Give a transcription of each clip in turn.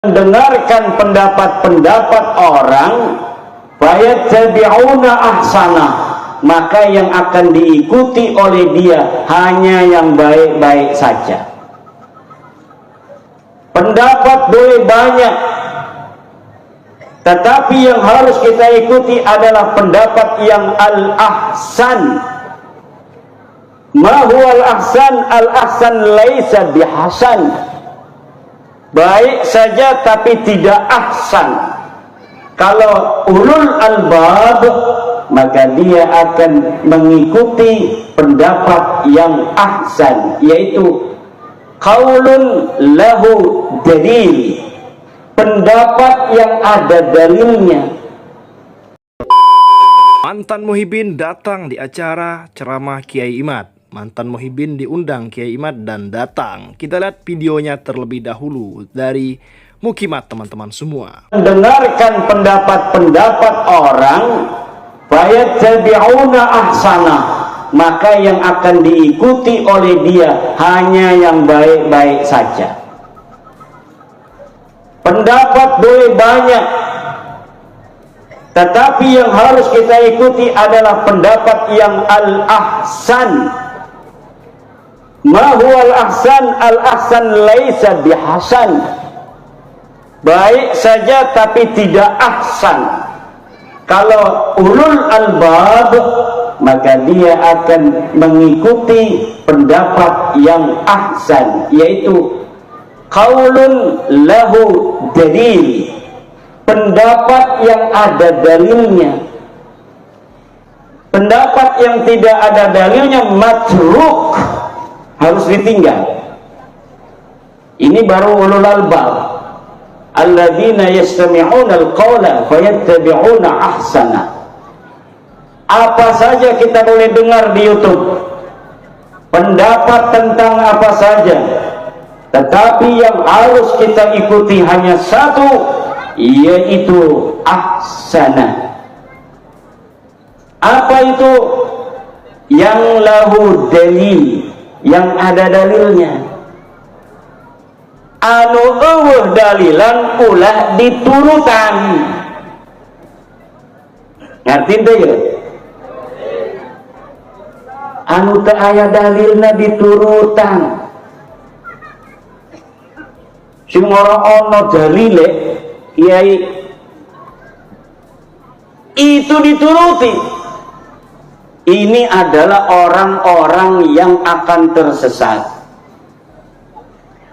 Dengarkan pendapat-pendapat orang, fayattabi'una ahsanah, maka yang akan diikuti oleh dia hanya yang baik-baik saja. Pendapat boleh banyak, tetapi yang harus kita ikuti adalah pendapat yang al-ahsan. Ma huwa al-ahsan? Al-ahsan laisa bihasan. Baik saja tapi tidak ahsan. Kalau ulul albab, maka dia akan mengikuti pendapat yang ahsan, yaitu qaulun lahu dalil, pendapat yang ada dalilnya. Mantan Muhyiddin datang di acara ceramah Kiai Imad. Mantan Muhyiddin diundang Kiai Imad dan datang. Kita lihat videonya terlebih dahulu dari Mukimat, teman-teman semua. Dengarkan pendapat-pendapat orang, fayattabi'una ahsanah, maka yang akan diikuti oleh dia hanya yang baik-baik saja. Pendapat boleh banyak, tetapi yang harus kita ikuti adalah pendapat yang al-ahsan. Ma huwa al-ahsan? Al-ahsan laisa bihasan. Baik saja tapi tidak ahsan. Kalau ulul albab, maka dia akan mengikuti pendapat yang ahsan, yaitu qaulun lahu dalil, pendapat yang ada dalilnya. Pendapat yang tidak ada dalilnya matruk, harus ditinggal. Ini baru ulul albab, alladzina yastami'una al-qawla fayattabi'una ahsana. Apa saja kita boleh dengar di YouTube, pendapat tentang apa saja, tetapi yang harus kita ikuti hanya satu, yaitu ahsana. Apa itu? Yang lahu dalil, yang ada dalilnya. Anu eueuh dalilan ulah diturutan. Ngerti teh ya? Anu teu aya dalilna diturutan. Sing ora ana dalile, kiai, itu dituruti. Ini adalah orang-orang yang akan tersesat.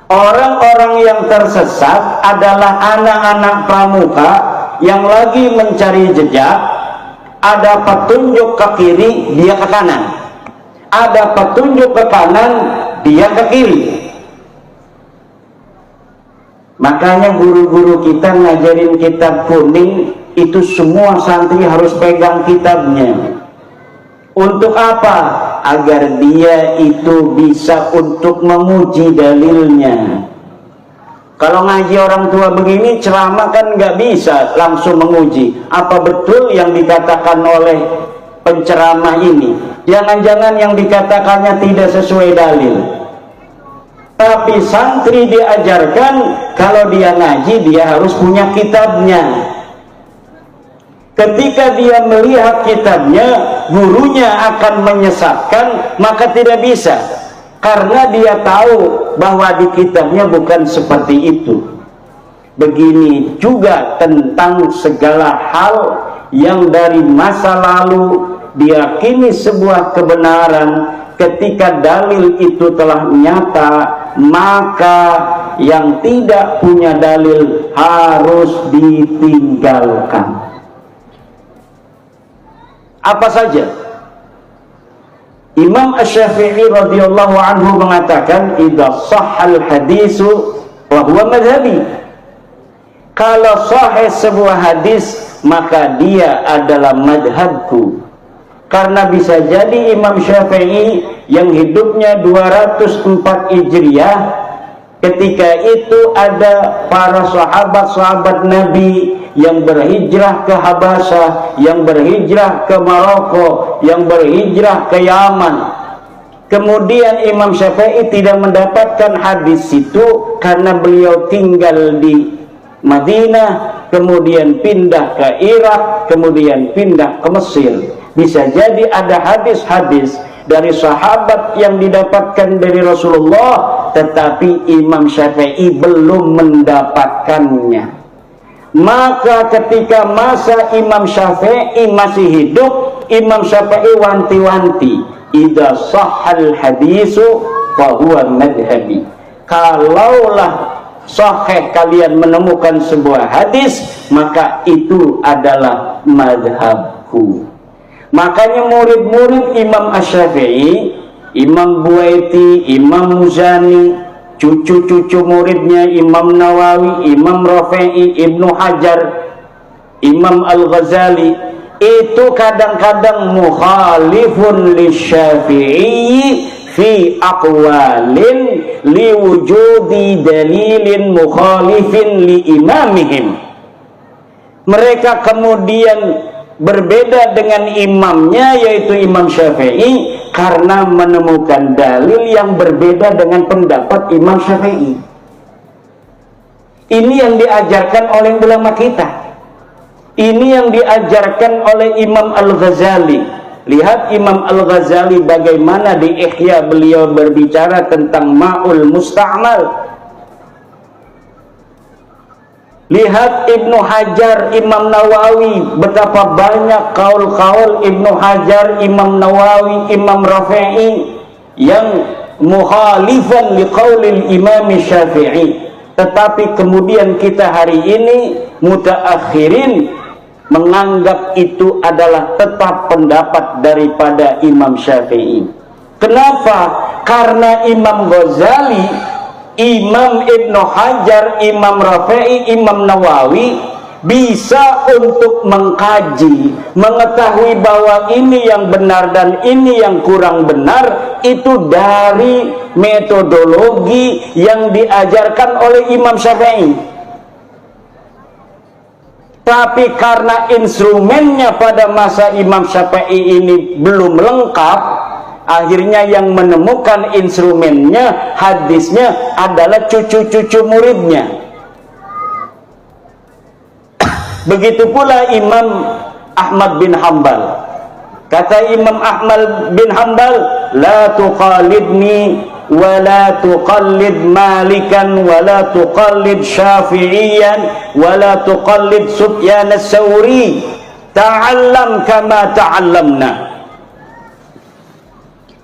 Orang-orang yang tersesat adalah anak-anak pramuka yang lagi mencari jejak. Ada petunjuk ke kiri, dia ke kanan. Ada petunjuk ke kanan, dia ke kiri. Makanya guru-guru kita ngajarin kitab kuning, itu semua santri harus pegang kitabnya. Untuk apa? Agar dia itu bisa untuk menguji dalilnya. Kalau ngaji orang tua begini, ceramah kan nggak bisa langsung menguji apa betul yang dikatakan oleh penceramah ini. Jangan-jangan yang dikatakannya tidak sesuai dalil. Tapi santri diajarkan kalau dia ngaji, dia harus punya kitabnya. Ketika dia melihat kitabnya, gurunya akan menyesatkan, maka tidak bisa. Karena dia tahu bahwa di kitabnya bukan seperti itu. Begini juga tentang segala hal yang dari masa lalu diyakini sebuah kebenaran. Ketika dalil itu telah nyata, maka yang tidak punya dalil harus ditinggalkan. Apa saja? Imam Asy-Syafi'i radhiyallahu anhu mengatakan, idza shahhal hadisu wa huwa madhhabi. Kalau sahih sebuah hadis, maka dia adalah madhabku. Karena bisa jadi Imam Syafi'i yang hidupnya 204 Hijriah, ketika itu ada para sahabat-sahabat Nabi yang berhijrah ke Habasyah, yang berhijrah ke Maroko, yang berhijrah ke Yaman. Kemudian Imam Syafi'i tidak mendapatkan hadis itu karena beliau tinggal di Madinah, kemudian pindah ke Irak, kemudian pindah ke Mesir. Bisa jadi ada hadis-hadis dari sahabat yang didapatkan dari Rasulullah, tetapi Imam Syafi'i belum mendapatkannya. Maka ketika masa Imam Syafi'i masih hidup, Imam Syafi'i wanti-wanti, idza sahhal hadisu fahuwa madhhabi. Kalaulah sahih kalian menemukan sebuah hadis, maka itu adalah madhabku. Makanya murid-murid Imam Asy-Syafi'i, Imam Buaiti, Imam Muzani, cucu-cucu muridnya Imam Nawawi, Imam Rafi'i, Ibnu Hajar, Imam Al-Ghazali, itu kadang-kadang mukhalifun lisyafi'i fi aqwalin liwujudi dalilin mukhalifin li imamihim. Mereka kemudian berbeda dengan imamnya, yaitu Imam Syafi'i, karena menemukan dalil yang berbeda dengan pendapat Imam Syafi'i. Ini yang diajarkan oleh ulama kita. Ini yang diajarkan oleh Imam Al-Ghazali. Lihat Imam Al-Ghazali bagaimana di Ihya beliau berbicara tentang Ma'ul Musta'mal. Lihat Ibnu Hajar, Imam Nawawi, betapa banyak kaul-kaul Ibnu Hajar, Imam Nawawi, Imam Rafi'i yang mukhalifan liqaulil Imam Syafi'i. Tetapi kemudian kita hari ini mutaakhirin menganggap itu adalah tetap pendapat daripada Imam Syafi'i. Kenapa? Karena Imam Ghazali, Imam Ibnu Hajar, Imam Rafi'i, Imam Nawawi bisa untuk mengkaji, mengetahui bahwa ini yang benar dan ini yang kurang benar, itu dari metodologi yang diajarkan oleh Imam Syafi'i. Tapi karena instrumennya pada masa Imam Syafi'i ini belum lengkap, akhirnya yang menemukan instrumennya, hadisnya adalah cucu-cucu muridnya. Begitu pula Imam Ahmad bin Hanbal. Kata Imam Ahmad bin Hanbal, la tuqalidni wa la tuqallid Malikan wa la tuqallid Syafi'iyan wa la tuqallid Sufyan as-Sawri, ta'allam kama ta'allamna.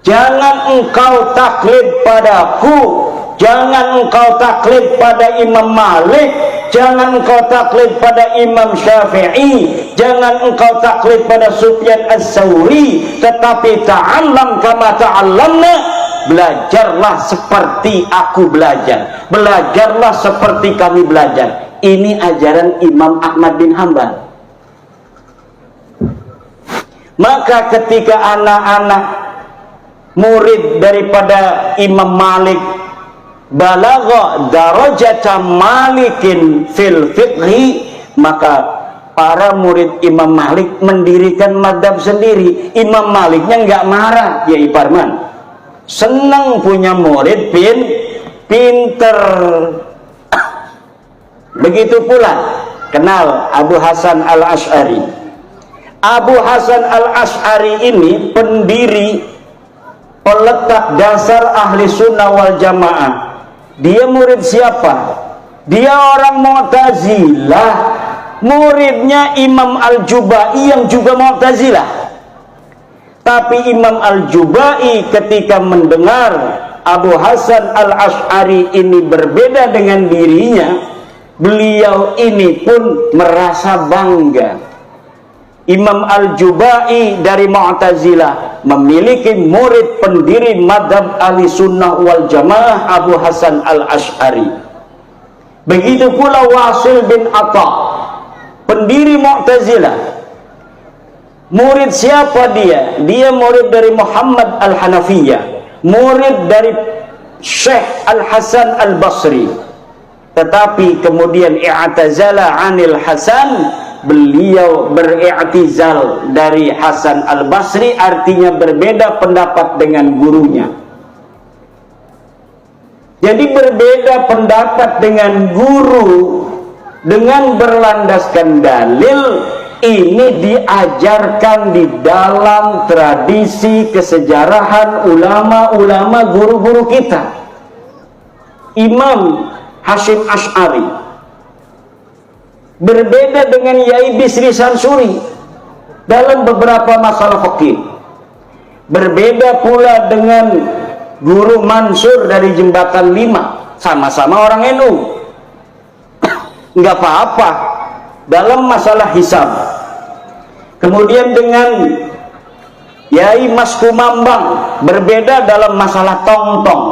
Jangan engkau taklid padaku, jangan engkau taklid pada Imam Malik, jangan engkau taklid pada Imam Syafi'i, jangan engkau taklid pada Sufyan as-Sawri, tetapi ta'allam kama ta'allamna, belajarlah seperti aku belajar, belajarlah seperti kami belajar. Ini ajaran Imam Ahmad bin Hanbal. Maka ketika anak-anak murid daripada Imam Malik balagha darajata Malikin fil fiqhi, maka para murid Imam Malik mendirikan madhab sendiri. Imam Maliknya nggak marah, ya Iparman, senang punya murid pinter. Begitu pula kenal Abu Hasan al-Asy'ari. Abu Hasan al-Asy'ari ini pendiri, peletak dasar ahli sunnah wal jamaah. Dia murid siapa? Dia orang Mu'tazilah, muridnya Imam Al-Jubai yang juga Mu'tazilah. Tapi Imam Al-Jubai ketika mendengar Abu Hasan al-Asy'ari ini berbeda dengan dirinya, beliau ini pun merasa bangga. Imam Al-Jubai dari Mu'tazilah memiliki murid pendiri madhab ahli sunnah wal jamaah Abu Hasan al-Asy'ari. Begitu pula Wasil bin Atha, pendiri Mu'tazilah. Murid siapa dia? Dia murid dari Muhammad al-Hanafiyah, murid dari Syekh Al-Hasan al-Basri. Tetapi kemudian i'tazala 'anil Hasan, beliau beri'tizal dari Hasan al-Basri, artinya berbeda pendapat dengan gurunya. Jadi berbeda pendapat dengan guru dengan berlandaskan dalil. Ini diajarkan di dalam tradisi kesejarahan ulama-ulama guru-guru kita. Imam Hashim Ash'ari berbeda dengan Yai Bisri Sansuri dalam beberapa masalah fikih. Berbeda pula dengan Guru Mansur dari Jembatan 5, sama-sama orang NU. Nggak apa-apa dalam masalah hisab. Kemudian dengan Yai Mas Kumambang berbeda dalam masalah tong-tong.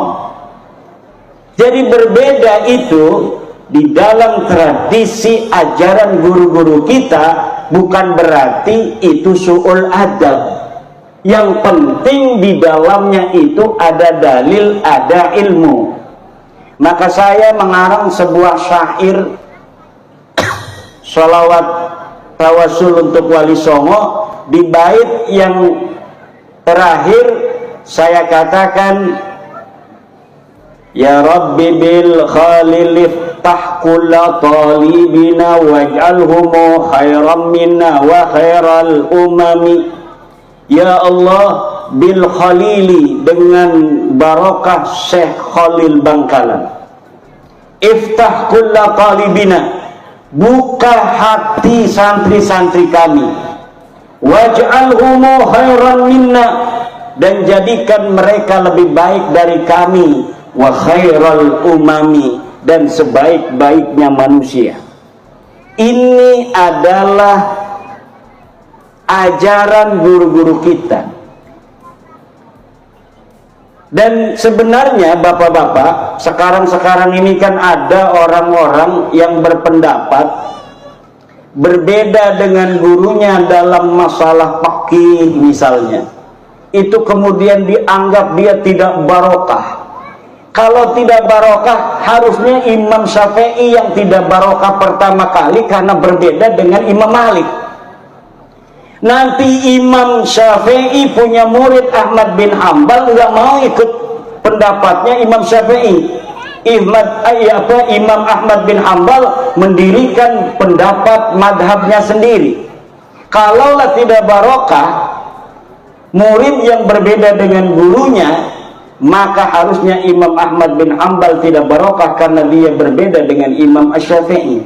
Jadi berbeda itu di dalam tradisi ajaran guru-guru kita, bukan berarti itu su'ul adab. Yang penting di dalamnya itu ada dalil, ada ilmu. Maka saya mengarang sebuah syair sholawat tawasul untuk Wali Songo. Di bait yang terakhir saya katakan, ya Rabbi bil khalil iftah kulla talibina waj'alhumu khairan minna wa khairal umami. Ya Allah, bil khalili, dengan barokah Syekh Khalil Bangkalan, iftah kulla talibina, buka hati santri-santri kami, waj'alhumu khairan minna, dan jadikan mereka lebih baik dari kami, wa khairal umami, dan sebaik-baiknya manusia. Ini adalah ajaran guru-guru kita. Dan sebenarnya bapak-bapak, sekarang ini kan ada orang-orang yang berpendapat berbeda dengan gurunya dalam masalah fikih misalnya. Itu kemudian dianggap dia tidak barokah. Kalau tidak barokah, harusnya Imam Syafi'i yang tidak barokah pertama kali karena berbeda dengan Imam Malik. Nanti Imam Syafi'i punya murid Ahmad bin Hambal, nggak mau ikut pendapatnya Imam Syafi'i. Imam Ahmad bin Hambal mendirikan pendapat madhabnya sendiri. Kalaulah tidak barokah, murid yang berbeda dengan gurunya, maka harusnya Imam Ahmad bin Hambal tidak barokah karena dia berbeda dengan Imam Asy-Syafi'i.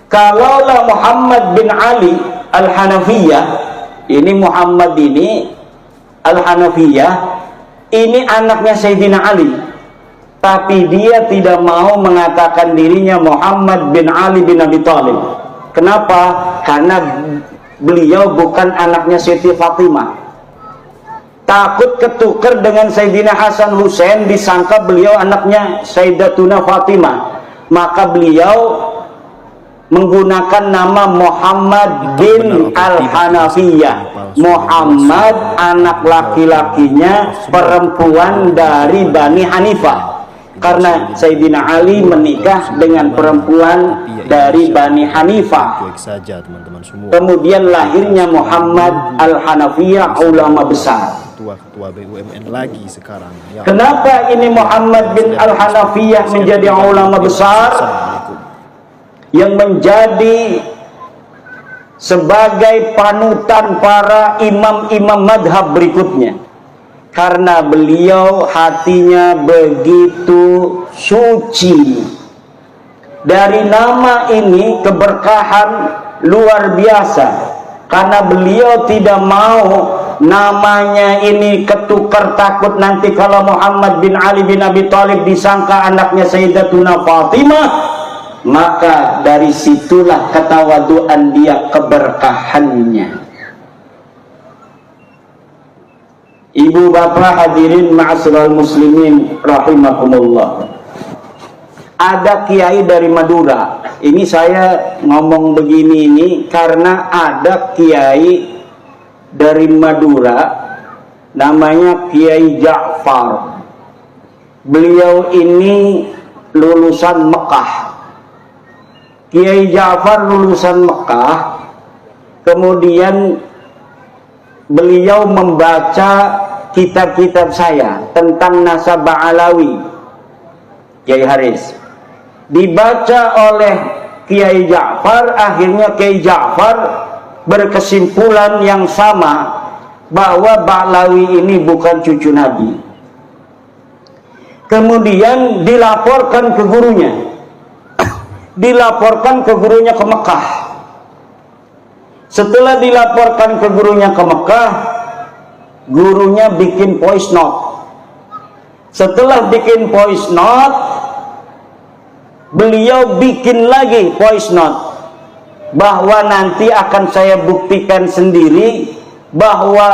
Kalaulah Muhammad bin Ali Al-Hanafiyah, ini Muhammad ini Al-Hanafiyah, ini anaknya Sayyidina Ali, tapi dia tidak mau mengatakan dirinya Muhammad bin Ali bin Abi Thalib. Kenapa? Karena beliau bukan anaknya Siti Fatimah. Takut ketukar dengan Sayyidina Hasan Hussein, disangka beliau anaknya Sayyidatuna Fatimah, maka beliau menggunakan nama Muhammad bin Al-Hanafiyah. Muhammad anak laki-lakinya perempuan dari Bani Hanifah, karena Sayyidina Ali menikah dengan perempuan dari Bani Hanifah. Kemudian lahirnya Muhammad Al-Hanafiyah, ulama besar. Ketua BUMN lagi sekarang. Kenapa ini Muhammad bin Al-Hanafiyah menjadi ulama besar yang menjadi sebagai panutan para imam-imam madhab berikutnya? Karena beliau hatinya begitu suci. Dari nama ini keberkahan luar biasa, karena beliau tidak mau namanya ini ketukar, takut nanti kalau Muhammad bin Ali bin Abi Thalib disangka anaknya Sayyidatuna Fatimah. Maka dari situlah ketawaduan dia, keberkahannya. Ibu bapak hadirin ma'asyiral muslimin rahimakumullah. Ada kiai dari Madura. Ini saya ngomong begini ini karena ada kiai dari Madura namanya Kiai Ja'far. Beliau ini lulusan Mekah. Kiai Ja'far lulusan Mekah, kemudian beliau membaca kitab-kitab saya tentang Nasabah Alawi, Kiai Haris. Dibaca oleh Kiai Ja'far, akhirnya Kiai Ja'far berkesimpulan yang sama, bahwa Ba'lawi ini bukan cucu Nabi. Kemudian dilaporkan ke gurunya, dilaporkan ke gurunya ke Mekah. Setelah dilaporkan ke gurunya ke Mekah, gurunya bikin voice note. Setelah bikin voice note, beliau bikin lagi voice note, bahwa nanti akan saya buktikan sendiri bahwa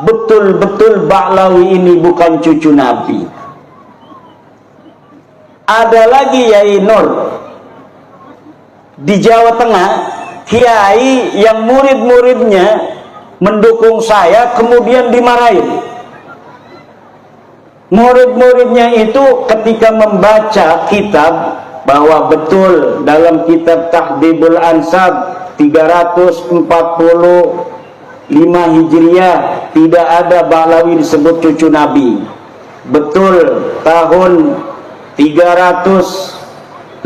betul-betul Ba'lawi ini bukan cucu Nabi. Ada lagi Yai Nur di Jawa Tengah, kiai yang murid-muridnya mendukung saya kemudian dimarahin. Murid-muridnya itu ketika membaca kitab, bahwa betul dalam kitab Tahdhibul Ansab 345 Hijriah tidak ada Ba'lawi disebut cucu Nabi. Betul tahun 370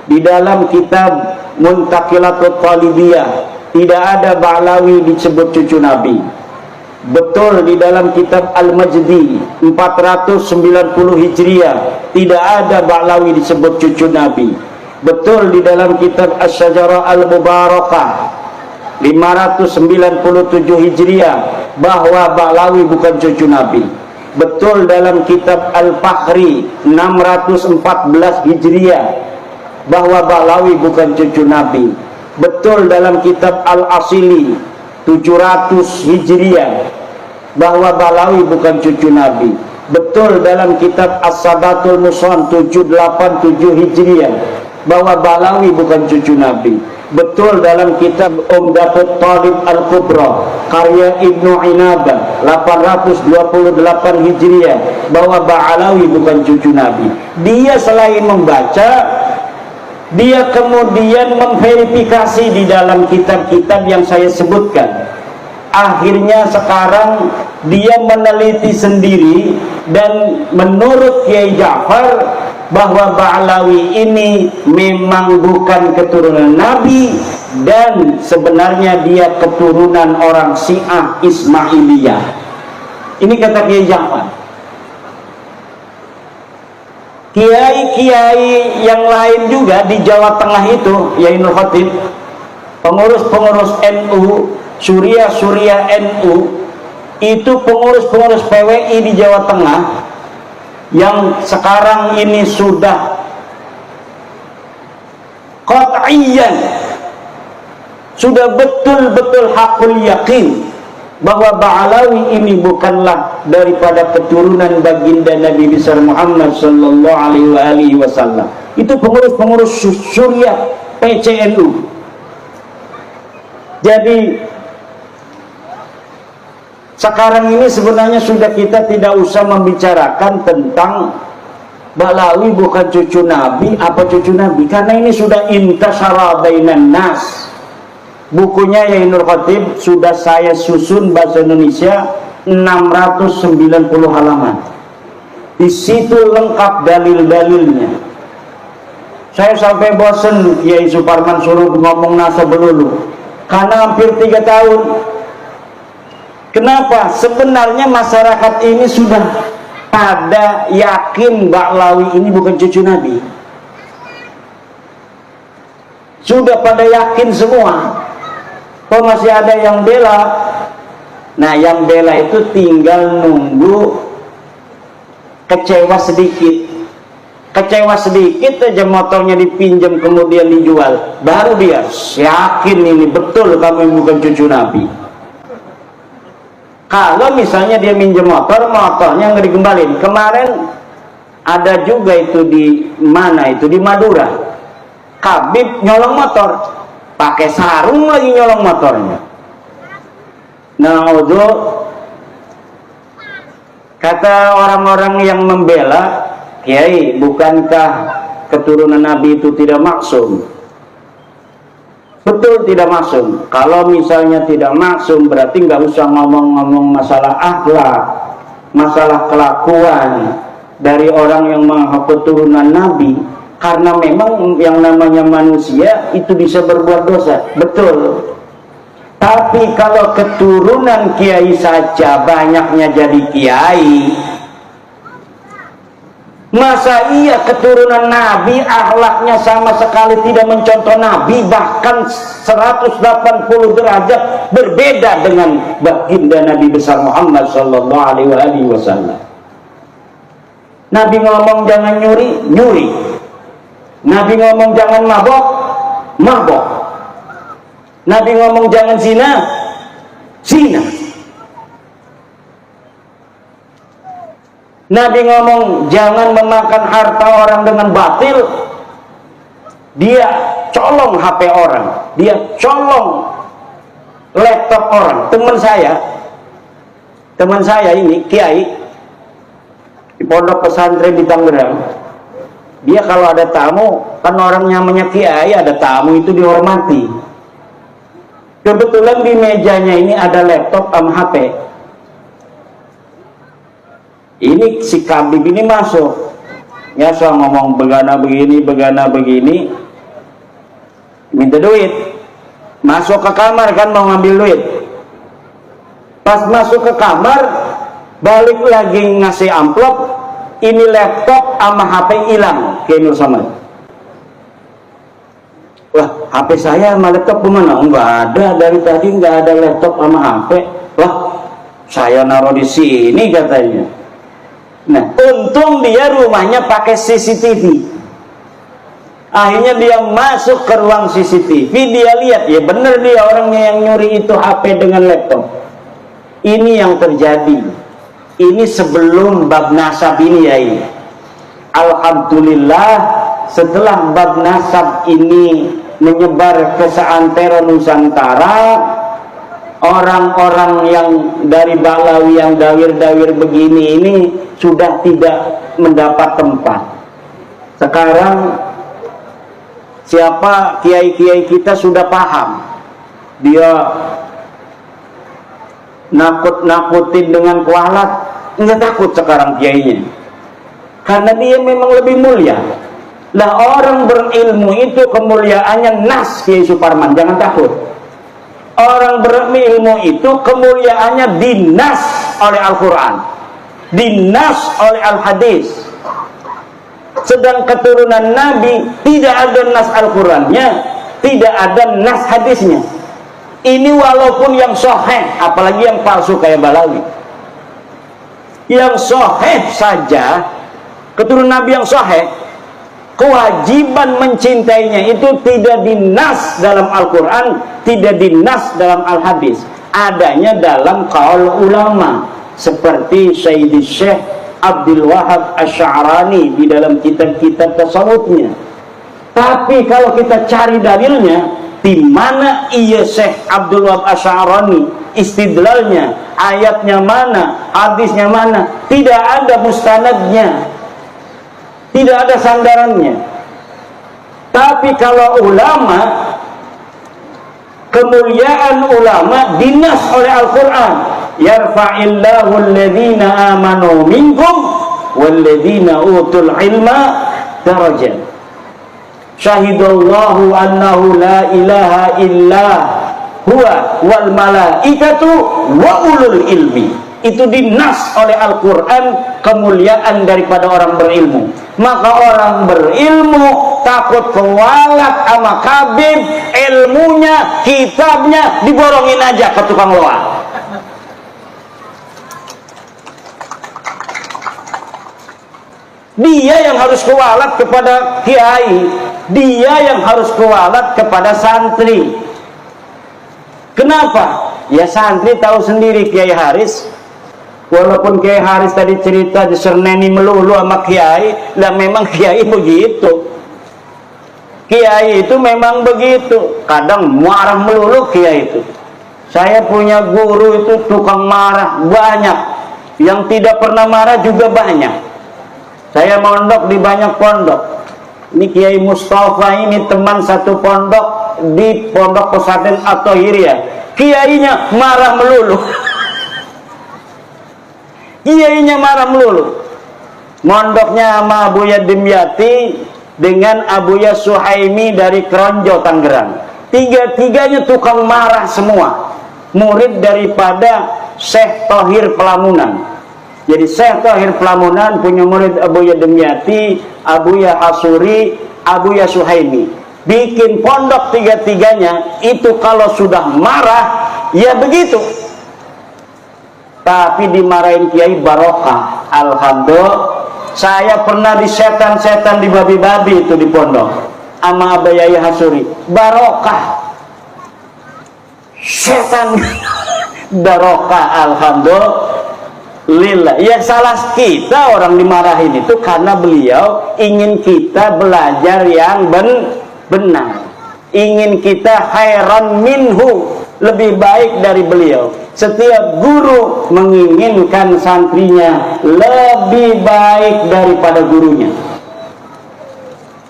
di dalam kitab Muntaqilatut Talibiyah tidak ada Ba'lawi disebut cucu Nabi. Betul di dalam kitab Al-Majdi 490 Hijriah tidak ada Ba'lawi disebut cucu Nabi. Betul di dalam kitab Asy-Syajarah Al-Mubarakah 597 Hijriah bahwa Ba'lawi bukan cucu Nabi. Betul dalam kitab Al-Fakhri 614 Hijriah bahwa Ba'lawi bukan cucu Nabi. Betul dalam kitab Al-Asili 700 Hijriah bahwa Ba'lawi bukan cucu Nabi. Betul dalam kitab As-Sabatul Muson 787 Hijriah bahwa Ba'lawi bukan cucu Nabi. Betul dalam kitab Umdatut Talib Al-Kubra karya Ibnu Inabah 828 Hijriah bahwa Ba'lawi bukan cucu Nabi. Dia selain membaca, dia kemudian memverifikasi di dalam kitab-kitab yang saya sebutkan. Akhirnya sekarang dia meneliti sendiri, dan menurut Kiai Ja'far bahwa Ba'lawi ini memang bukan keturunan Nabi, dan sebenarnya dia keturunan orang Syiah Ismailiyah. Ini kata Kiai Ja'far. Kiai-kiai yang lain juga di Jawa Tengah itu, Yai Nur Khatib, pengurus-pengurus NU, Surya NU, itu pengurus-pengurus PWI di Jawa Tengah yang sekarang ini sudah qat'iyan, sudah betul-betul hakul yakin bahwa Ba'lawi ini bukanlah daripada keturunan baginda Nabi besar Muhammad sallallahu alaihi wasallam. Itu pengurus-pengurus Surya PCNU. Jadi sekarang ini sebenarnya sudah kita tidak usah membicarakan tentang Ba'lawi bukan cucu Nabi apa cucu Nabi, karena ini sudah intasyara bainan nas. Bukunya Yai Nur Khatib sudah saya susun bahasa Indonesia 690 halaman. Di situ lengkap dalil-dalilnya. Saya sampai bosen Kiai Suparman suruh ngomong nasab belulu, karena hampir 3 tahun. Kenapa? Sebenarnya masyarakat ini sudah pada yakin Ba'lawi ini bukan cucu Nabi. Sudah pada yakin semua. Kok masih ada yang bela? Nah, yang bela itu tinggal nunggu kecewa sedikit. Kecewa sedikit aja motornya dipinjam kemudian dijual, baru dia yakin ini betul kamu bukan cucu Nabi. Kalau misalnya dia minjem motor, motornya nggak dikembalin. Kemarin ada juga itu di mana itu di Madura, Habib nyolong motor, pakai sarung lagi nyolong motornya. Nah, itu kata orang-orang yang membela, Kiai, bukankah keturunan Nabi itu tidak maksum? Betul tidak maksum. Kalau misalnya tidak maksum, berarti nggak usah ngomong-ngomong masalah akhlak, masalah kelakuan dari orang yang mengaku keturunan Nabi. Karena memang yang namanya manusia itu bisa berbuat dosa, betul. Tapi kalau keturunan kiai saja banyaknya jadi kiai, masa iya keturunan Nabi akhlaknya sama sekali tidak mencontoh Nabi, bahkan 180 derajat berbeda dengan baginda Nabi besar Muhammad sallallahu alaihi wasallam. Nabi ngomong jangan nyuri, nyuri. Nabi ngomong jangan mabok, mabok. Nabi ngomong jangan zina, zina. Nabi ngomong jangan memakan harta orang dengan batil, dia colong HP orang, dia colong laptop orang. Teman saya ini kiai di pondok pesantren di Tangerang, dia kalau ada tamu, kan orang namanya kiai ada tamu itu dihormati. Kebetulan di mejanya ini ada laptop sama HP. Ini si Kabib ini masuk, ya so ngomong begana begini, minta duit. Masuk ke kamar kan mau ngambil duit. Pas masuk ke kamar, balik lagi ngasih amplop, ini laptop sama HP hilang, kayak Nur Samad. Wah, HP saya sama laptop kemana? Enggak ada, dari tadi enggak ada laptop sama HP. Wah, saya naruh di sini katanya. Nah, untung dia rumahnya pakai CCTV. Akhirnya dia masuk ke ruang CCTV, dia lihat, ya bener dia orangnya yang nyuri itu HP dengan laptop. Ini yang terjadi. Ini sebelum bab nasab ini ya ini. Alhamdulillah setelah bab nasab ini menyebar ke seantero Nusantara, orang-orang yang dari Balawi yang dawir-dawir begini ini sudah tidak mendapat tempat. Sekarang siapa kiai-kiai kita sudah paham, dia nakut-nakutin dengan kualat, nggak takut sekarang kiainya, karena dia memang lebih mulia. Lah orang berilmu itu kemuliaannya nas, Kiai Suparman, jangan takut. Orang berilmu itu kemuliaannya dinas oleh Al-Quran, dinas oleh Al-Hadis. Sedang keturunan Nabi tidak ada nas Al-Qurannya, tidak ada nas hadisnya. Ini walaupun yang sahih, apalagi yang palsu kayak Balawi. Yang sahih saja, keturunan Nabi yang sahih, kewajiban mencintainya itu tidak dinas dalam Al-Quran, tidak dinas dalam Al-Hadis, adanya dalam qaul ulama seperti Sayyidi Syekh Abdul Wahab Asy'arani di dalam kitab-kitab tasawufnya. Tapi kalau kita cari dalilnya, di mana iya Syekh Abdul Wahab Asy'arani istidlalnya, ayatnya mana, hadisnya mana, tidak ada mustanadnya, tidak ada sandarannya. Tapi kalau ulama, kemuliaan ulama dinas oleh Al-Quran. Yarfa'illahu alladhina amanu minkum walladhina utul ilma darajat. Syahidallahu annahu la ilaha illa huwa wal malaikatu wa ulul ilmi. Itu dinas oleh Al-Quran kemuliaan daripada orang berilmu. Maka orang berilmu takut kewalat sama kabib, ilmunya, kitabnya diborongin aja ke tukang loak. Dia yang harus kewalat kepada kiai, dia yang harus kewalat kepada santri. Kenapa? Ya santri tahu sendiri Kiai Haris. Walaupun Kiai Haris tadi cerita diserneni melulu sama kiai, lah memang kiai begitu. Kiai itu memang begitu. Kadang marah melulu kiai itu. Saya punya guru itu tukang marah banyak. Yang tidak pernah marah juga banyak. Saya mondok di banyak pondok. Ini Kiai Mustafa ini teman satu pondok di pondok pesantren At-Thahiriyah. Kiainya marah melulu. Kiainya marah melulu. Mondoknya sama Buya Dimyati dengan Abuya Suhaimi dari Kronjo, Tangerang. Tiga-tiganya tukang marah semua, murid daripada Syekh Thohir Pelamunan. Jadi Syekh Thohir Pelamunan punya murid Abuya Demyati, Abuya Hasuri, Abuya Suhaimi. Bikin pondok tiga-tiganya, itu kalau sudah marah ya begitu. Tapi dimarahin kiai barokah. Alhamdulillah, saya pernah di setan-setan di babi-babi itu di pondok sama Abayai Hasuri, barokah setan. Barokah, alhamdulillah. Ya salah kita orang dimarahin itu karena beliau ingin kita belajar yang benar, ingin kita khairan minhu, lebih baik dari beliau. Setiap guru menginginkan santrinya lebih baik daripada gurunya.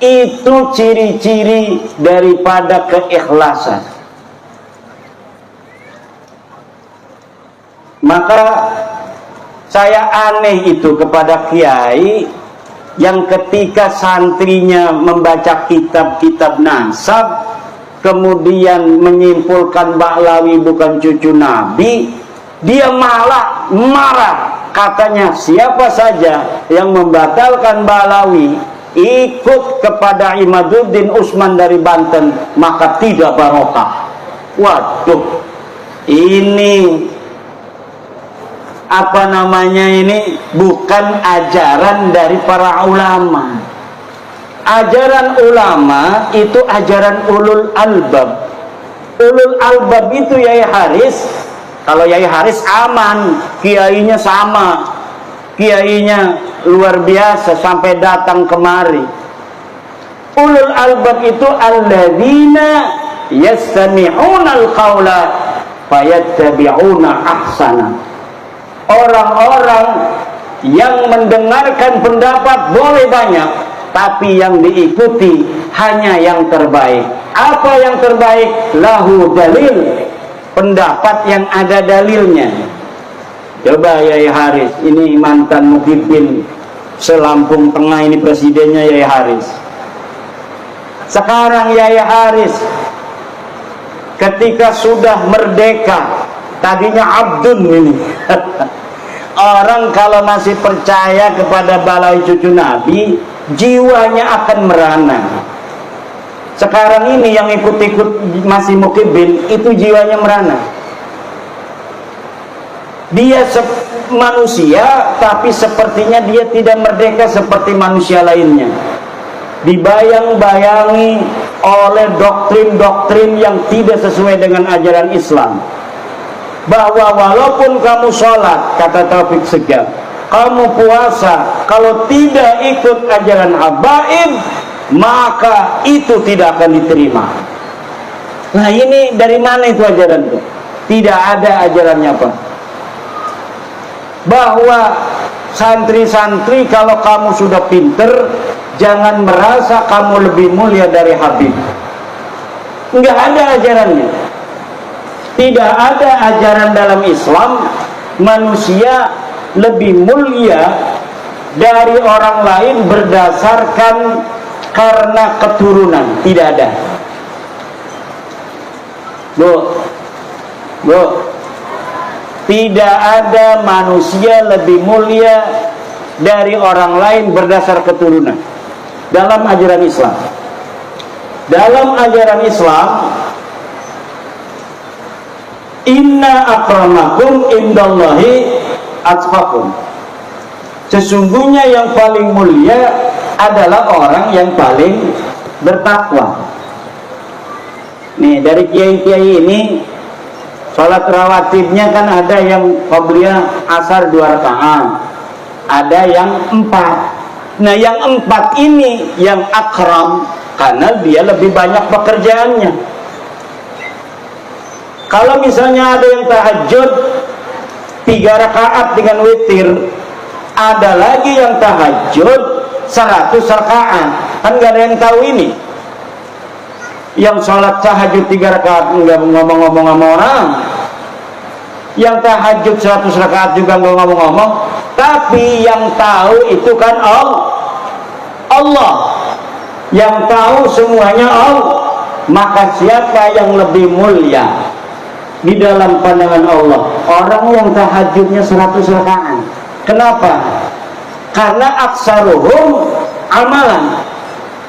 Itu ciri-ciri daripada keikhlasan. Maka saya aneh itu kepada kiai yang ketika santrinya membaca kitab-kitab nasab, kemudian menyimpulkan Ba'lawi bukan cucu Nabi, dia malah marah. Katanya siapa saja yang membatalkan Ba'lawi ikut kepada Imaduddin Usman dari Banten, maka tidak barokah. Waduh, ini apa namanya, ini bukan ajaran dari para ulama. Ajaran ulama itu ajaran ulul albab. Ulul albab itu Yai Haris. Kalau Yai Haris aman, kiainya sama, kiainya luar biasa sampai datang kemari. Ulul albab itu alladzina yastami'una al-qawla fayattabi'una ahsana. Orang-orang yang mendengarkan pendapat boleh banyak, tapi yang diikuti hanya yang terbaik. Apa yang terbaik? Lahu dalil, pendapat yang ada dalilnya. Coba Yai Haris, ini mantan Muhyiddin se-Lampung Tengah, ini presidennya Yai Haris. Sekarang Yai Haris ketika sudah merdeka, tadinya abdun ini. Orang kalau masih percaya kepada Ba'lawi cucu Nabi, jiwanya akan merana. Sekarang ini yang ikut-ikut masih Mukibbin, itu jiwanya merana. Dia manusia, tapi sepertinya dia tidak merdeka seperti manusia lainnya. Dibayang-bayangi oleh doktrin-doktrin yang tidak sesuai dengan ajaran Islam. Bahwa walaupun kamu sholat, kata Taufik Segaf, kamu puasa, kalau tidak ikut ajaran habaib, maka itu tidak akan diterima. Nah, ini dari mana itu ajaran itu? Tidak ada ajarannya apa? Bahwa santri-santri, kalau kamu sudah pinter, jangan merasa kamu lebih mulia dari Habib. Enggak ada ajarannya. Tidak ada ajaran dalam Islam manusia lebih mulia dari orang lain berdasarkan karena keturunan. Tidak ada. Bu, tidak ada manusia lebih mulia dari orang lain berdasar keturunan dalam ajaran Islam. Dalam ajaran Islam, inna akramakum indallahi atqakum. Sesungguhnya yang paling mulia adalah orang yang paling bertakwa. Nih, dari kiai-kiai ini salat rawatibnya kan ada yang qabliyah asar 2 rakaat, ada yang 4. Nah, yang 4 ini yang akram karena dia lebih banyak pekerjaannya. Kalau misalnya ada yang tahajud 3 rakaat dengan witir, ada lagi yang tahajud 100 rakaat. Kan gak ada yang tahu ini. Yang sholat tahajud 3 rakaat nggak ngomong-ngomong sama orang, yang tahajud 100 rakaat juga nggak ngomong-ngomong, tapi yang tahu itu kan Allah. Yang tahu semuanya Allah. Maka siapa yang lebih mulia di dalam pandangan Allah? Orang yang tahajudnya 100 rakaat. Kenapa? Karena aksaruhum amalan,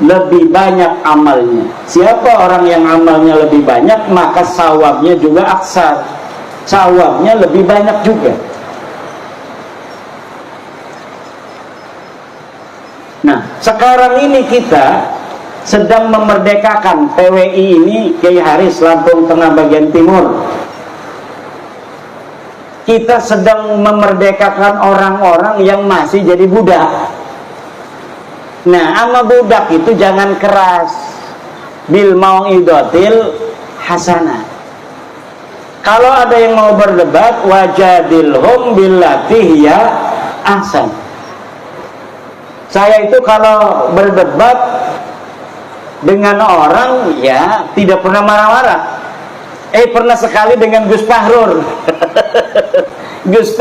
lebih banyak amalnya. Siapa orang yang amalnya lebih banyak, maka sawabnya juga aksar, sawabnya lebih banyak juga. Nah, sekarang ini kita sedang memerdekakan PWI ini, Kiai Haris, Lampung Tengah bagian timur. Kita sedang memerdekakan orang-orang yang masih jadi budak. Nah, sama budak itu jangan keras. Bil mau'idotil hasanah. Kalau ada yang mau berdebat, wajadilhum billati hiya ahsan. Saya itu kalau berdebat dengan orang, ya tidak pernah marah-marah. Pernah sekali dengan Gus Fahrur. Gus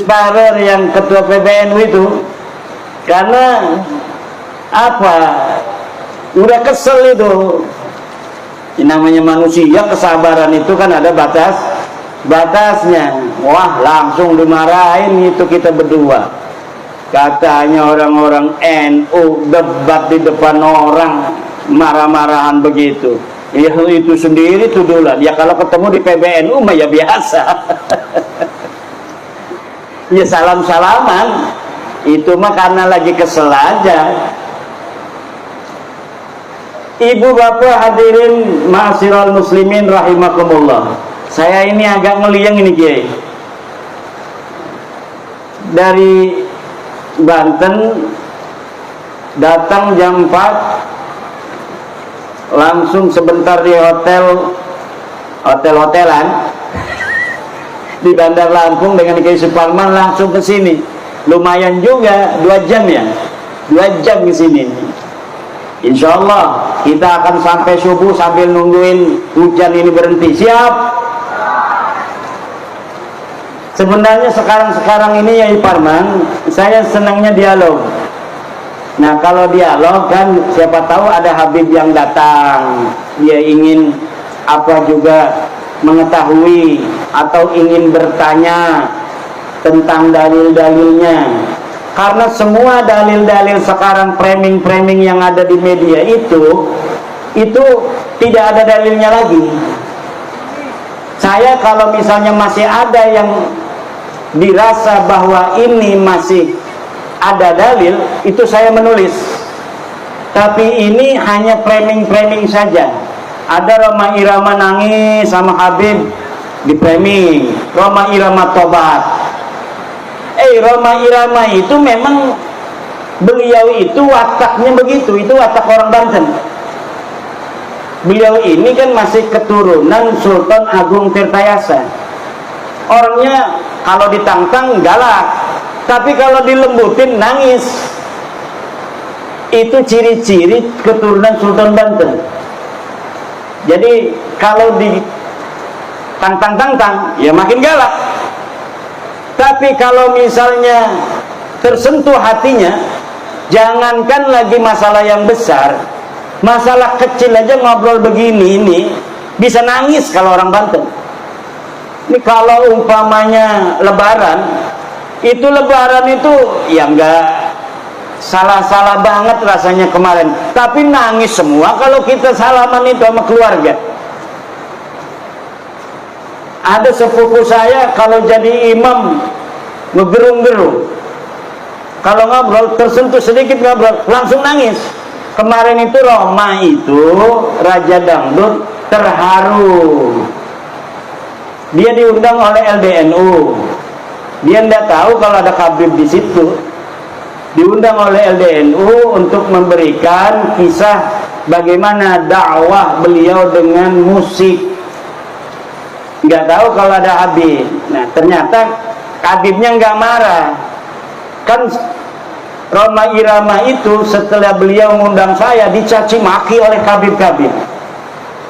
Fahrur yang ketua PBNU itu, karena apa, udah kesel itu. Namanya manusia, kesabaran itu kan ada batasnya. Wah, langsung dimarahin itu kita berdua. Katanya orang-orang NU debat di depan orang, marah-marahan begitu. Ya itu sendiri tudulan. Ya kalau ketemu di PBNU mah ya biasa. Ya salam-salaman. Itu mah karena lagi kesel aja. Ibu bapak hadirin ma'asyiral muslimin rahimakumullah. Saya ini agak ngeliang ini Kiai. Dari Banten datang jam 4, langsung sebentar di hotel-hotelan di Bandar Lampung dengan Kiai Suparman, langsung ke sini. Lumayan juga 2 jam ya, 2 jam ke sini. Insya Allah kita akan sampai subuh sambil nungguin hujan ini berhenti. Siap? Sebenarnya sekarang ini ya Parman, saya senangnya dialog. Nah kalau dialog kan siapa tahu ada Habib yang datang, dia ingin apa juga mengetahui atau ingin bertanya tentang dalil-dalilnya. Karena semua dalil-dalil sekarang, framing-framing yang ada di media itu tidak ada dalilnya lagi. Saya kalau misalnya masih ada yang dirasa bahwa ini masih ada dalil, itu saya menulis. Tapi ini hanya framing-framing saja. Ada Roma Irama nangis sama Habib di framing, Roma Irama tobat. Roma Irama itu memang beliau itu wataknya begitu, itu watak orang Banten. Beliau ini kan masih keturunan Sultan Agung Tirtayasa. Orangnya kalau ditantang galak, tapi kalau dilembutin nangis. Itu ciri-ciri keturunan Sultan Banten. Jadi kalau ditantang-tantang ya makin galak. Tapi kalau misalnya tersentuh hatinya, jangankan lagi masalah yang besar, masalah kecil aja ngobrol begini ini bisa nangis kalau orang Banten. Ini kalau umpamanya lebaran itu ya enggak salah-salah banget rasanya kemarin, tapi nangis semua kalau kita salaman itu sama keluarga. Ada sepupu saya kalau jadi imam ngegerung-gerung, kalau ngobrol tersentuh sedikit ngobrol langsung nangis. Kemarin itu Roma itu Raja Dangdut terharu, dia diundang oleh LDNU. Dia tidak tahu kalau ada Habib di situ. Diundang oleh LDNU untuk memberikan kisah bagaimana dakwah beliau dengan musik. Nggak tahu kalau ada Habib. Nah ternyata Habibnya nggak marah. Kan Roma Irama itu setelah beliau mengundang saya dicaci maki oleh Habib-Habib.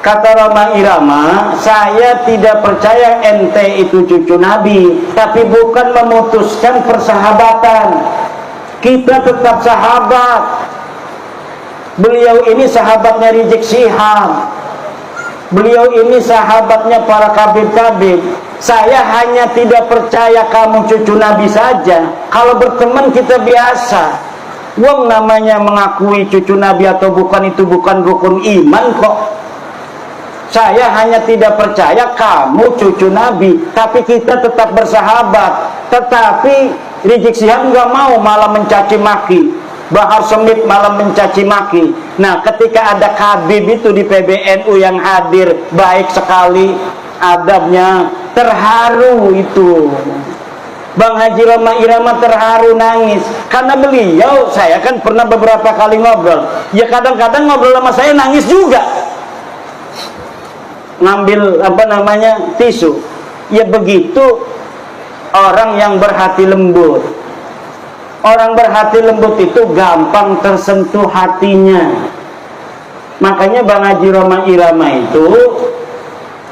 Kata Roma Irama, saya tidak percaya ente itu cucu Nabi, tapi bukan memutuskan persahabatan. Kita tetap sahabat. Beliau ini sahabatnya Rizik Syihab. Beliau ini sahabatnya para kabir-kabir. Saya hanya tidak percaya kamu cucu Nabi saja. Kalau berteman kita biasa. Wong namanya mengakui cucu Nabi atau bukan itu bukan rukun iman kok. Saya hanya tidak percaya kamu cucu Nabi, tapi kita tetap bersahabat. Tetapi Rizik Syihab nggak mau, malah mencaci maki. Bahar Smith malah mencaci maki. Nah, ketika ada Habib itu di PBNU yang hadir, baik sekali adabnya, terharu itu. Bang Haji Roma Irama terharu nangis karena beliau, saya kan pernah beberapa kali ngobrol. Ya kadang-kadang ngobrol sama saya nangis juga. Ngambil tisu. Ya begitu orang yang berhati lembut. Orang berhati lembut itu gampang tersentuh hatinya. Makanya Bang Haji Roma Irama itu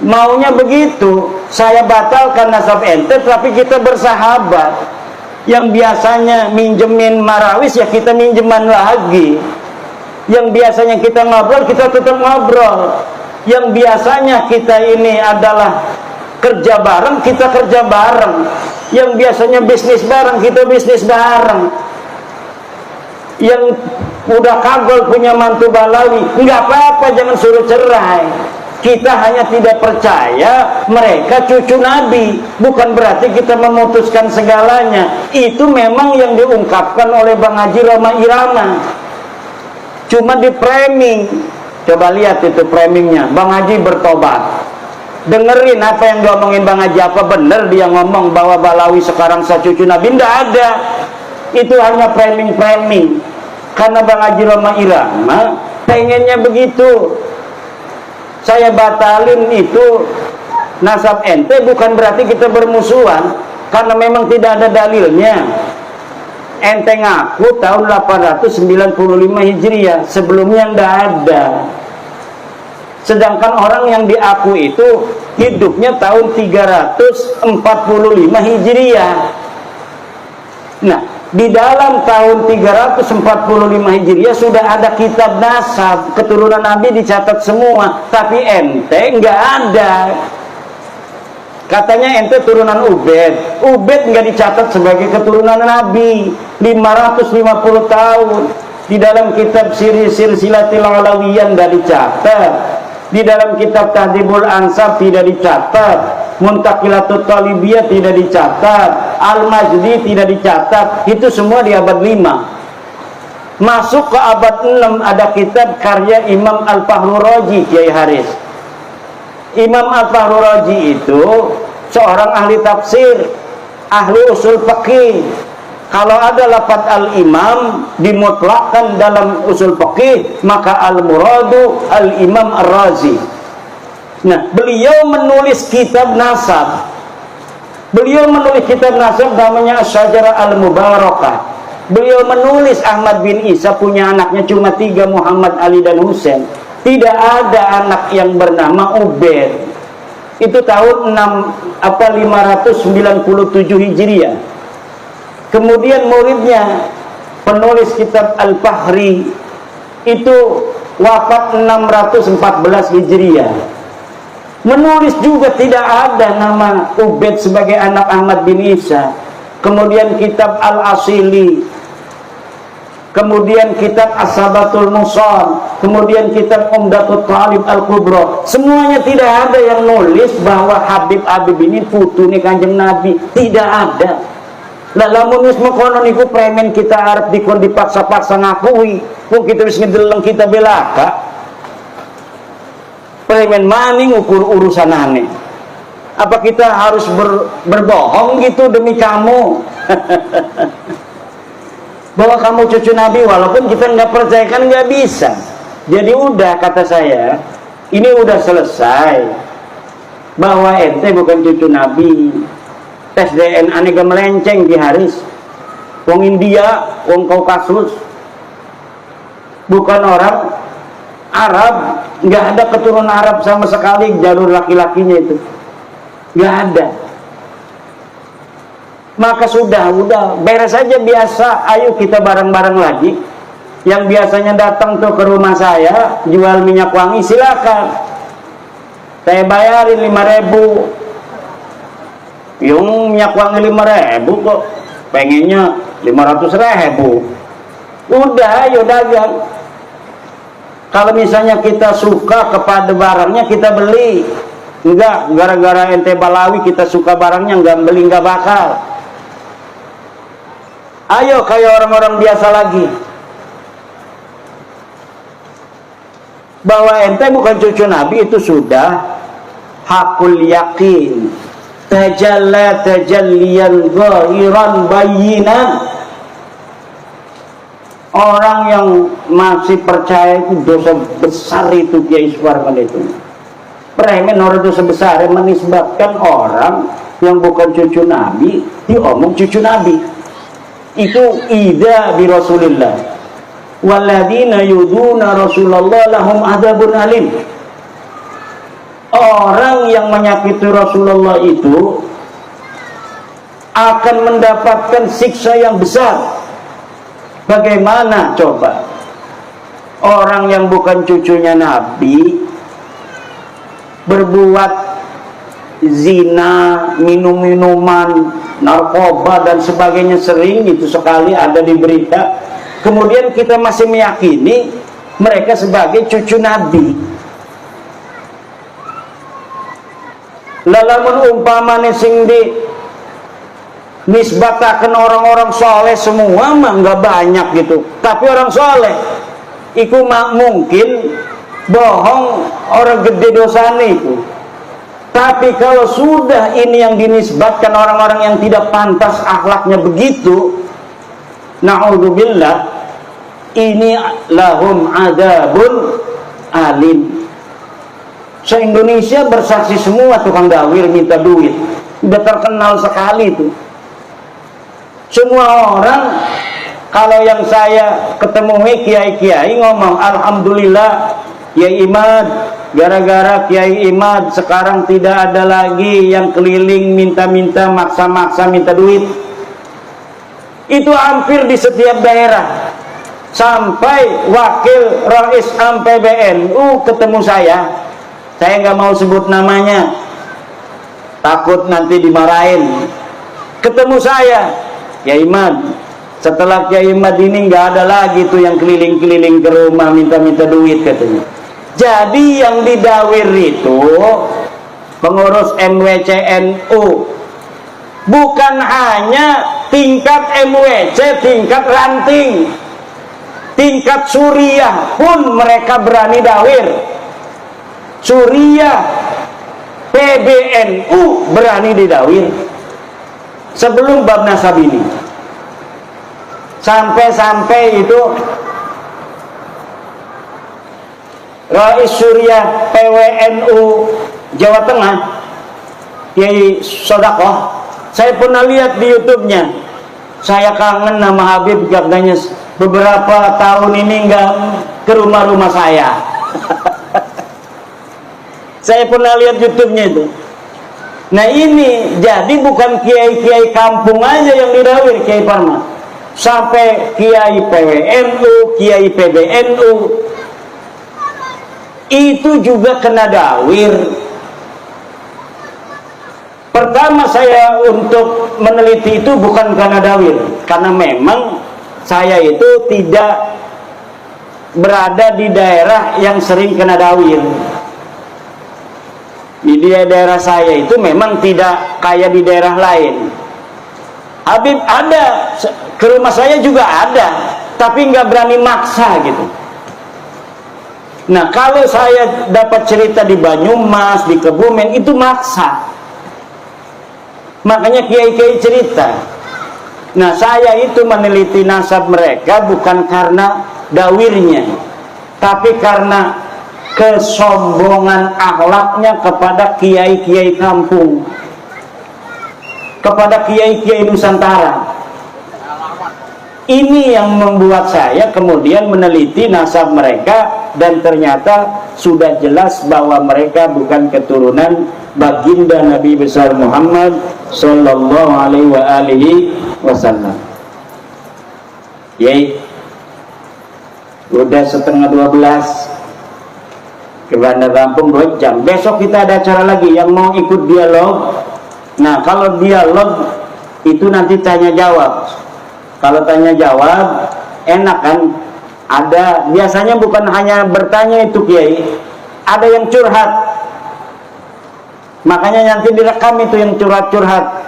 maunya begitu. Saya batalkan nasab ente, tapi kita bersahabat. Yang biasanya minjemin marawis, ya kita minjeman lagi. Yang biasanya kita ngobrol, kita tetap ngobrol. Yang biasanya kita ini adalah kerja bareng, kita kerja bareng. Yang biasanya bisnis bareng, kita bisnis bareng. Yang udah kagol punya mantu Balawi, nggak apa-apa, jangan suruh cerai. Kita hanya tidak percaya mereka cucu Nabi. Bukan berarti kita memutuskan segalanya. Itu memang yang diungkapkan oleh Bang Haji Roma Irama. Cuma di framing. Coba lihat itu framingnya. Bang Haji bertobat. Dengerin apa yang diomongin Bang Haji, apa benar dia ngomong bahwa Balawi sekarang cucu Nabi? Tidak ada. Itu hanya framing-framing. Karena Bang Haji Roma Irama pengennya begitu. Saya batalin itu nasab ente bukan berarti kita bermusuhan, karena memang tidak ada dalilnya. Ente ngaku tahun 895 Hijriah, sebelumnya tidak ada. Sedangkan orang yang diaku itu hidupnya tahun 345 Hijriah. Nah, di dalam tahun 345 Hijriah sudah ada kitab nasab, keturunan Nabi dicatat semua, tapi ente nggak ada. Katanya ente turunan Ubed. Ubed nggak dicatat sebagai keturunan Nabi. 550 tahun. Di dalam kitab Silsilatul Alawiyah nggak dicatat. Di dalam kitab Tahdhibul Ansab tidak dicatat. Muntaqilatut Talibiyah tidak dicatat. Al-Majdi tidak dicatat. Itu semua di abad 5. Masuk ke abad 6 ada kitab karya Imam Al-Fahru Raji, Kiai Haris. Imam Al-Fahru Raji itu seorang ahli tafsir, ahli usul fikih. Kalau ada lafaz al-imam dimutlakkan dalam usul fikih, maka al-muradu al-imam ar-razi. Nah, beliau menulis kitab nasab. Beliau menulis kitab nasab namanya Asy-Syajarah Al-Mubarakah. Beliau menulis Ahmad bin Isa punya anaknya cuma 3, Muhammad, Ali, dan Husain. Tidak ada anak yang bernama Ubed. Itu tahun 597 Hijriah. Kemudian muridnya penulis kitab Al-Fahri itu wafat 614 Hijriah. Menulis juga tidak ada nama Ubed sebagai anak Ahmad bin Isa. Kemudian kitab Al-Asili, kemudian kitab As-Sabatul Musal, kemudian kitab Umdatul Talib Al-Kubra. Semuanya tidak ada yang nulis bahwa Habib ini putune Kanjeng Nabi. Tidak ada. Lah lamun wis mengkono niku premen kita arep dikon dipaksa-paksa ngakui. Wong kita wis ngedeleng kita belaka. Premen maning ukur urusan aneh. Apa kita harus berbohong gitu demi kamu? Bahwa kamu cucu Nabi, walaupun kita nggak percaya kan nggak bisa. Jadi udah, kata saya, ini udah selesai bahwa ente bukan cucu Nabi. Tes DNA nega melenceng di Haris. Wong India, wong Kaukasus, bukan orang Arab, nggak ada keturunan Arab sama sekali jalur laki-lakinya itu, nggak ada. Maka sudah beres saja biasa. Ayo kita bareng-bareng lagi. Yang biasanya datang tuh ke rumah saya jual minyak wangi, silakan, saya bayarin 5.000. Yung minyak wangi 5.000 kok pengennya 500.000. Udah, ayo dagang. Kalau misalnya kita suka kepada barangnya, kita beli. Enggak, gara-gara ente balawi kita suka barangnya, enggak beli, enggak bakal. Ayo kayak orang-orang biasa lagi. Bahwa ente bukan cucu Nabi itu sudah hakul yakin. Tajalla tajalliyan zahiran bayyinan. Orang yang masih percaya itu dosa besar itu, Kiai Suparman itu. Premen orang dosa besar yang menisbatkan orang yang bukan cucu Nabi diomong cucu Nabi. Itu ida bi Rasulillah. Walladzina yuduna Rasulullah lahum adzabun alim. Orang yang menyakiti Rasulullah itu akan mendapatkan siksa yang besar. Bagaimana coba orang yang bukan cucunya Nabi berbuat zina, minum-minuman, narkoba dan sebagainya, sering itu sekali ada di berita. Kemudian kita masih meyakini mereka sebagai cucu Nabi. Lalamun umpamane sing di nisbatakan orang-orang soleh semua mah nggak banyak gitu, tapi orang soleh iku mungkin bohong, orang gede dosanya itu. Tapi kalau sudah ini yang dinisbatkan orang-orang yang tidak pantas akhlaknya begitu, na'udzubillah, ini lahum adzabun alim. Se-Indonesia bersaksi semua tukang dawir minta duit, udah terkenal sekali itu. Semua orang, kalau yang saya ketemui kiai-kiai ngomong, alhamdulillah Kiai Imad, gara-gara Kiai Imad sekarang tidak ada lagi yang keliling minta-minta, maksa-maksa minta duit. Itu hampir di setiap daerah. Sampai wakil Rais Am PBNU ketemu saya nggak mau sebut namanya, takut nanti dimarahin. Ketemu saya, Kiai Imad, setelah Kiai Imad ini nggak ada lagi tuh yang keliling-keliling ke rumah minta-minta duit katanya. Jadi yang didawir itu pengurus MWCNU, bukan hanya tingkat MWC, tingkat ranting, tingkat Suriah pun mereka berani dawir. Suriah, PBNU berani didawir sebelum bab nasab ini. Sampai-sampai itu Rais Suriah PWNU Jawa Tengah, Kiai Sodakoh, saya pernah lihat di YouTube-nya. Saya kangen nama Habib, katanya beberapa tahun ini nggak ke rumah-rumah saya. Saya pernah lihat YouTube-nya itu. Nah ini jadi bukan kiai-kiai kampung aja yang didawir Kiai Parman, sampai kiai PWNU, kiai PBNU itu juga kena dawir. Pertama saya untuk meneliti itu bukan karena dawir, karena memang saya itu tidak berada di daerah yang sering kena dawir. Di daerah saya itu memang tidak kayak di daerah lain. Habib ada, ke rumah saya juga ada, tapi nggak berani maksa gitu. Nah kalau saya dapat cerita di Banyumas, di Kebumen, itu maksa. Makanya kiai-kiai cerita. Nah saya itu meneliti nasab mereka bukan karena dawirnya, tapi karena kesombongan akhlaknya kepada kiai-kiai kampung, kepada kiai-kiai Nusantara. Ini yang membuat saya kemudian meneliti nasab mereka, dan ternyata sudah jelas bahwa mereka bukan keturunan baginda Nabi besar Muhammad sallallahu alaihi wasallam. Yai, Udah setengah 12 ke Bandar Lampung 2 jam. Besok kita ada acara lagi yang mau ikut dialog. Nah, kalau dialog itu nanti tanya jawab. Kalau tanya jawab enak kan? Ada, biasanya bukan hanya bertanya itu Kiai, ada yang curhat. Makanya nanti direkam itu yang curhat-curhat.